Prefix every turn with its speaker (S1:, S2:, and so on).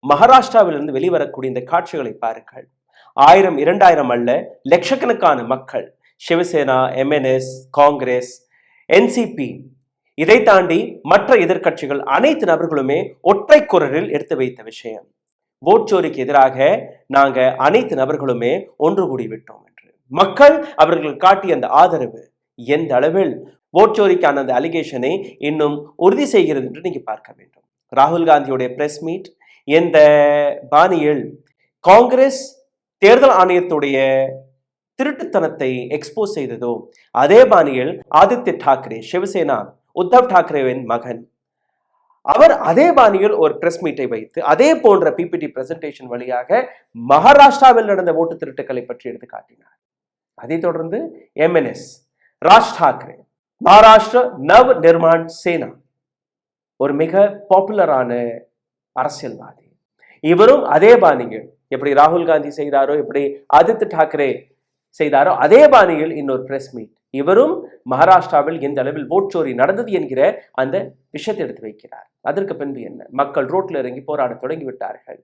S1: மகாராஷ்டிராவிலிருந்து வெளிவரக்கூடிய இந்த காட்சிகளை பாருங்கள். 1000 2000 அல்ல, லட்சக்கணக்கான மக்கள் சிவசேனா, எம்என்எஸ், காங்கிரஸ், என்சிபி, இதை தாண்டி மற்ற எதிர்கட்சிகள் அனைத்து நபர்களுமே ஒற்றை குரலில் எடுத்து வைத்த விஷயம், ஓட்சோரிக்கு எதிராக நாங்க அனைத்து நபர்களுமே ஒன்று கூடிவிட்டோம் என்று. மக்கள் அவர்கள் காட்டிய அந்த ஆதரவு எந்த அளவில் ஓட்சோரிக்கான அந்த அலிகேஷனை இன்னும் உறுதி செய்கிறது என்று நீங்க பார்க்க வேண்டும். ராகுல் காந்தியுடைய பிரஸ் மீட் எந்த பாணியில் காங்கிரஸ் தேர்தல் ஆணையத்துடைய திருட்டுத்தனத்தை எக்ஸ்போஸ் செய்ததோ அதே பாணியில் ஆதித்ய தாக்கரே, சிவசேனா உத்தவ் தாக்கரேவின் மகன், அவர் அதே பாணியில் ஒரு பிரஸ் மீட்டை வைத்து அதே போன்ற பிபிடி பிரசன்டேஷன் வழியாக மகாராஷ்டிராவில் நடந்த ஓட்டு திருட்டுக்களை பற்றி எடுத்து காட்டினார். அதைத் தொடர்ந்து எம்என்எஸ், ராஜ் தாக்கரே, மகாராஷ்டிரா நவ் நிர்மாண் சேனா, ஒரு மிக பாப்புலரான அரசியல்வாதி, இவரும் அதே பாணியில் எப்படி ராகுல் காந்தி செய்தாரோ, எப்படி ஆதித்ய தாக்கரே செய்தாரோ அதே பாணியில் இன்னொரு பிரஸ் மீட், இவரும் மகாராஷ்டிராவில் எந்த அளவில் ஓட்சோரி நடந்தது என்கிற அந்த விஷயத்தை எடுத்து வைக்கிறார். அதற்கு பின்பு என்ன, மக்கள் ரோட்ல இறங்கி போராட தொடங்கி விட்டார்கள்.